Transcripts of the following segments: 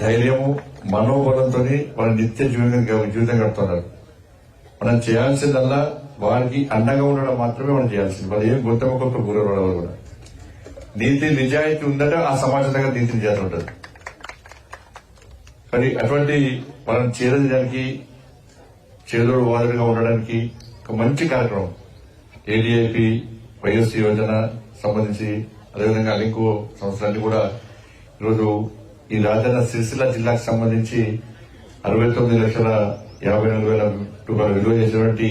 ధైర్యము మనోబలంతో వాళ్ళ నిత్య జీవితం గడుపుతున్నారు. మనం చేయాల్సిందల్లా వారికి అండగా ఉండడం మాత్రమే మనం చేయాల్సింది. వాళ్ళు ఏం గుర్తముఖంతో గురవడం కూడా నీతి నిజాయితీ ఉందంటే ఆ సమాజం దగ్గర నీతి నిజాయితీ ఉంటుంది. కానీ అటువంటి వాళ్ళని చేరడానికి చేదోడు వాదులుగా ఉండడానికి ఒక మంచి కార్యక్రమం ఏడీఐపీ వైఎస్ యోజన సంబంధించి అదేవిధంగా ఇంకో సంవత్సరాన్ని కూడా ఈరోజు ఈ రాజన్న సిరిసిల్ల జిల్లాకు సంబంధించి 69,54,000 విలువ చేసినటువంటి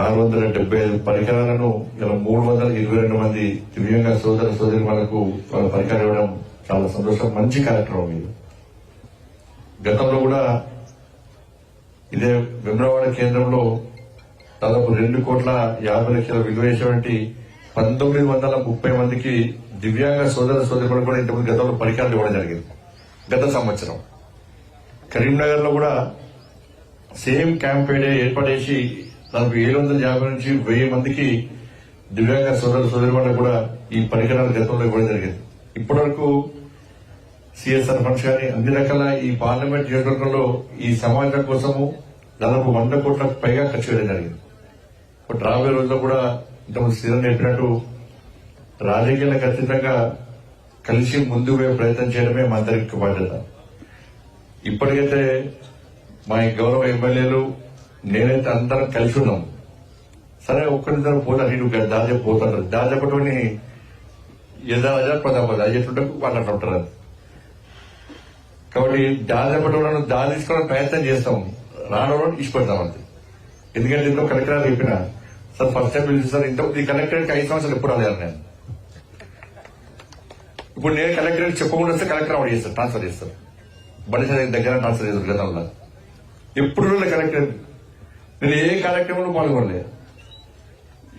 675 పరికరాలను ఇలా 322 మంది దివ్యంగా సోదరి మనకు వాళ్ళ పరికరాలు ఇవ్వడం చాలా సంతోషం. మంచి కార్యక్రమం ఇది. గతంలో కూడా ఇదే వెమ్రవాడ కేంద్రంలో దాదాపు 2,50,00,000 విలువ చేసినటువంటి 1930 మందికి దివ్యాంగ సోదరులకు కూడా ఇంతకుముందు గతంలో పరికరాలు ఇవ్వడం జరిగింది. గత సంవత్సరం కరీంనగర్ లో కూడా సేమ్ క్యాంప్ ఏర్పాటేసి దాదాపు 750 నుంచి 1000 మందికి దివ్యాంగ సోదరులకు కూడా ఈ పరికరాలు గతంలో ఇవ్వడం జరిగింది. ఇప్పటి వరకు సిఎస్ఆర్ ఫండ్స్ కానీ అన్ని రకాల ఈ పార్లమెంట్ నియోజకవర్గంలో ఈ సమాజం కోసము దాదాపు 100 కోట్లకు పైగా ఖర్చు చేయడం జరిగింది. ఇప్పుడు రాబోయే రోజుల్లో కూడా ఇంతకుముందు శ్రీధర్ చెప్పినట్టు రాజకీయాలకు అతీతంగా కలిసి ముందుకు పోయే ప్రయత్నం చేయడమే మా అందరికి బాధ్యత. ఇప్పటికైతే మా గౌరవ ఎమ్మెల్యేలు నేనైతే అందరం కలిసి ఉన్నాం. సరే ఒక్కరిద్దరు పోతారు, ఇటు దారి పోతారు. దారి చెప్పటోని యథారాజా ప్రతాపరాజు అయ్యేటుంటే వాళ్ళు అంటుంటారు. కాబట్టి దారి చెప్పటోళ్ళను దారి తీసుకోవడం ప్రయత్నం చేస్తాం, రావడం ఇష్టపడతాం అంతే. ఎందుకంటే ఇంట్లో కలెక్టర్ చెప్పిన సార్ ఫస్ట్ టైం పిలిచి సార్ ఇంత ఈ కలెక్టరేట్కి 5 సంవత్సరాలు ఎప్పుడు రాలేదు నేను. ఇప్పుడు నేను కలెక్టరేట్ చెప్పకుండా వస్తే కలెక్టర్ అవార్డు చేస్తారు, ట్రాన్స్ఫర్ చేస్తారు. బడి దగ్గర ట్రాన్స్ఫర్ చేస్తారు. గతంలో ఎప్పుడు కలెక్టరేట్ నేను ఏ కార్యక్రమంలో పాల్గొనలేదు.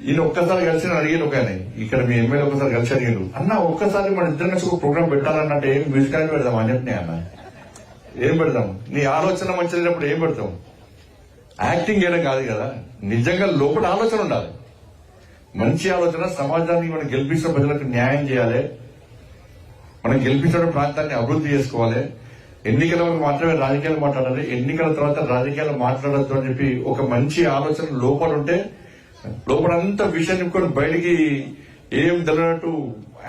ఈయన ఒక్కసారి కలిసి అడిగాను ఒక ఇక్కడ మీ ఎమ్మెల్యే ఒకసారి కలిసి అడిగాడు, అన్న ఒక్కసారి మన ఇద్దరు కలిసి ఒక ప్రోగ్రామ్ పెట్టాలన్నట్టు ఏం మ్యూజిక్ అని పెడదాం అని చెప్పినా. అన్న ఏం పెడదాం, నీ ఆలోచన మంచినప్పుడు ఏం పెడతాం? యాక్టింగ్ చేయడం కాదు కదా, నిజంగా లోపల ఆలోచన ఉండాలి. మంచి ఆలోచన, సమాజానికి మనం గెలిపించిన ప్రజలకు న్యాయం చేయాలి, మనం గెలిపించిన ప్రాంతాన్ని అభివృద్ధి చేసుకోవాలి. ఎన్నికల వరకు మాత్రమే రాజకీయాలు మాట్లాడాలి, ఎన్నికల తర్వాత రాజకీయాలు మాట్లాడద్దు అని చెప్పి ఒక మంచి ఆలోచన లోపల ఉంటే లోపలంతా విషయం నింపుకొని బయటికి ఏం తెలియనట్టు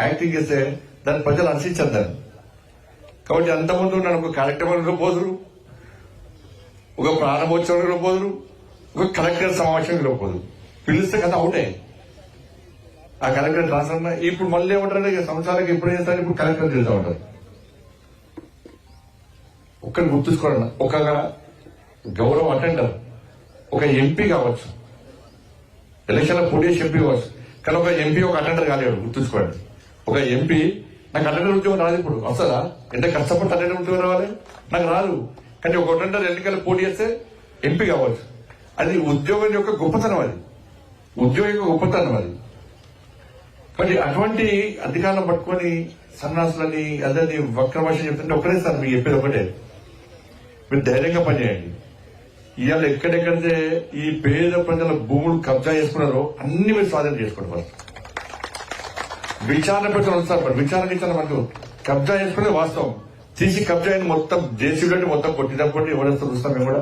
యాక్టింగ్ చేస్తే దాన్ని ప్రజలు హర్షించారు దాన్ని. కాబట్టి అంతకుముందు నన్ను ఒక కార్యక్రమంలో పోదురు, ఒక ప్రారంభోత్సవంలో పోదురు, ఒక కలెక్టర్ సమావేశంలో పోదురు. పిలిస్తే కదా అవుటే ఆ కలెక్టర్ ట్రాన్స్ఫర్. ఇప్పుడు మళ్ళీ ఏమంటారు, సంవత్సరాలకు ఎప్పుడు చేస్తారు, ఇప్పుడు కలెక్టర్ తెలుసా ఉంటారు. ఒక్కరిని గుర్తుంచుకోండి, ఒక గౌరవ అటెండర్ ఒక ఎంపీ కావచ్చు, ఎలక్షన్ లో పోటీ చేసి ఎంపీ కావచ్చు, కానీ ఒక ఎంపీ ఒక అటెండర్ కాలేడు. గుర్తుంచుకోండి, ఒక ఎంపీ నాకు అటెండర్ ఉద్యోగం రాదు. ఇప్పుడు వస్తుందా? ఎంత కష్టపడి అటెండర్ ఉద్యోగం రావాలి, నాకు రాదు. కానీ ఒక అటెండర్ ఎన్నికల్లో పోటీ చేస్తే ఎంపీ కావచ్చు. అది ఉద్యోగం యొక్క గొప్పతనం, అది ఉద్యోగం యొక్క గొప్పతనం అది. కాబట్టి అటువంటి అధికారులను పట్టుకొని సన్నాసులని అదని వక్ర భాష చెప్తుంటే ఒకటే సార్ మీకు చెప్పేది ఒకటే, మీరు ధైర్యంగా పనిచేయండి. ఇవాళ ఎక్కడెక్కడైతే ఈ పేద ప్రజల భూములు కబ్జా చేసుకున్నారో అన్ని మీరు స్వాధీనం చేసుకోండి. ఫస్ట్ విచారణ పెట్టడం సార్, మరి విచారణ ఇచ్చాను మనకు కబ్జా చేసుకునే వాస్తవం తీసి కబ్జా అయిన మొత్తం జేసీబీ మొత్తం కొట్టి ఎవరైతే చూస్తాం మేము కూడా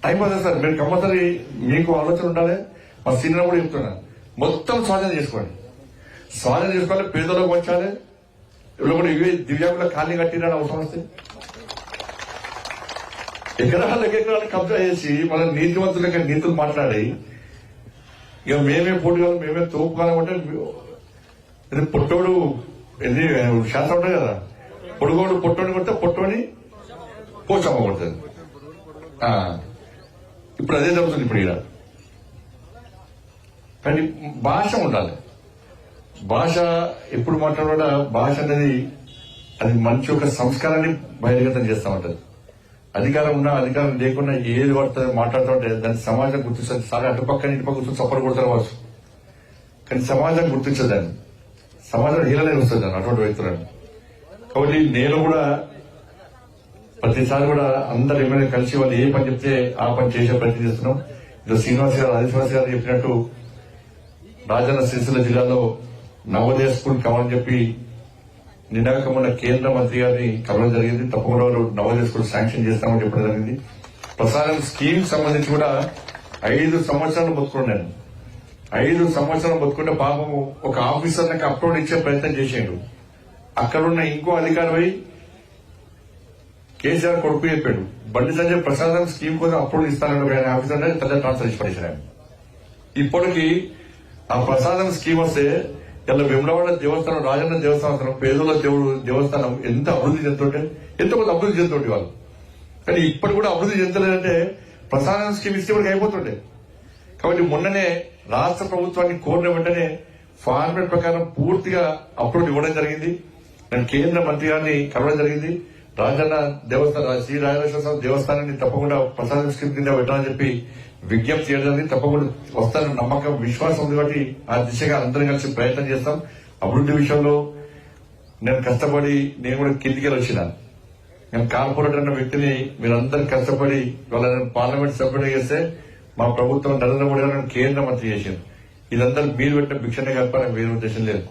టైం అవుతుంది సార్. మీరు కంపల్సరీ మీకు ఆలోచన ఉండాలి. మా సీనియర్ కూడా చెప్తున్నా, మొత్తం స్వాధీనం చేసుకోండి. స్వాధీనం చేసుకోవాలి, పేదలకు వచ్చాలి. ఇప్పుడు కూడా ఇవే దివ్యాంగుల ఖాళీ కట్టిన అవసరం వస్తే ఎకరాలకు కబ్జా చేసి మన నీతివంతులకి నీతులు మాట్లాడి ఇక మేమే పోటీగాలం మేమే తోపుకాలం అంటే ఇది పొట్టోడు ఇది శాస్త్రం ఉంటుంది కదా, పొడుగోడు పొట్టోని కొడితే పొట్టోని పోచమ్మ కొడుతుంది. ఇప్పుడు అదే జరుగుతుంది. ఇప్పుడు ఇక్కడ కానీ భాష ఉండాలి. భాష ఎప్పుడు మాట్లాడా భాష అనేది అది మంచి ఒక సంస్కారాన్ని బహిర్గతం చేస్తా ఉంటది. అధికారం ఉన్నా అధికారం లేకుండా ఏది పడుతుంది మాట్లాడుతూ ఉంటే దాన్ని సమాజం గుర్తిస్తుంది. సార్ అటుపక్కన ఇటుపక్క కూర్చొని చప్పలు కొడతారు వచ్చు, కానీ సమాజం గుర్తించదాన్ని, సమాజం హీలనే వస్తుంది అటువంటి వ్యక్తులను. కాబట్టి నేను కూడా ప్రతిసారి కూడా అందరు ఎమ్మెల్యే కలిసి వాళ్ళు ఏ పని చెప్తే ఆ పని చేసే ప్రయత్నం చేస్తున్నాం. ఇది శ్రీనివాస్ గారు ఆదిశ్వాస్ గారు చెప్పినట్టు రాజన్న సిరిసిల్ల జిల్లాలో నవోదయ స్కూల్ కావాలని చెప్పి నిన్నగాక మొన్న కేంద్ర మంత్రి గారిని కలవడం జరిగింది. తప్పకుండా వాళ్ళు నవోదయ స్కూల్ శాంక్షన్ చేస్తామని చెప్పడం జరిగింది. ప్రసాదం స్కీమ్ సంబంధించి కూడా 5 సంవత్సరాలు బతుకున్నాను. 5 సంవత్సరాలు బతుకుంటే పాపము ఒక ఆఫీసర్ నాకు అప్లోడ్ ఇచ్చే ప్రయత్నం చేసిండు. అక్కడున్న ఇంకో అధికారి కేసీఆర్ కొడుకు చెప్పాడు, బండి సంజయ్ ప్రసాదం స్కీమ్ కోసం అప్లోడ్ ఇస్తానని ఆఫీసర్ తల్లి ట్రాన్స్ఫర్ ఇచ్చి పడేసాడు. ఇప్పటికి ఆ ప్రసాదం స్కీమ్ వస్తే ఇలా వెమ్లవాడ దేవస్థానం, రాజన్న దేవస్థానం, పేదల దేవుడు దేవస్థానం ఎంత అభివృద్ధి చెందుతుంటే, ఎంతో కొంత అభివృద్ధి చెందుతుంటే వాళ్ళు. కానీ ఇప్పటి కూడా అభివృద్ధి చెందలేదంటే ప్రసాదం స్కీమ్ ఇస్తే వరకు అయిపోతుండే. కాబట్టి మొన్ననే రాష్ట్ర ప్రభుత్వాన్ని కోరిన వెంటనే ఫార్మేట్ ప్రకారం పూర్తిగా అప్లోడ్ ఇవ్వడం జరిగింది. నేను కేంద్ర మంత్రి గారిని కలవడం జరిగింది. రాజన్న దేవస్థానం, శ్రీ రాజరాజేశ్వర స్వామి దేవస్థానాన్ని తప్పకుండా ప్రసాదం స్కీమ్ కింద పెట్టాలని చెప్పి విజ్ఞప్తి చేయడానికి తప్పకుండా వస్తానని నమ్మకం, విశ్వాసం ఉంది. కాబట్టి ఆ దిశగా అందరం కలిసి ప్రయత్నం చేస్తాం. అభివృద్ధి విషయంలో నేను కష్టపడి నేను కూడా కిందికి వచ్చిన, నేను కార్పొరేటర్ అన్న వ్యక్తిని మీరందరూ కష్టపడి వాళ్ళ పార్లమెంట్ సభ్యుడు చేస్తే మా ప్రభుత్వం నరేంద్ర మోడీ గారు కేంద్ర మంత్రి చేసింది. ఇదంతా మీరు పెట్టిన భిక్షనే కలపాలని వేరే ఉద్దేశం లేదు.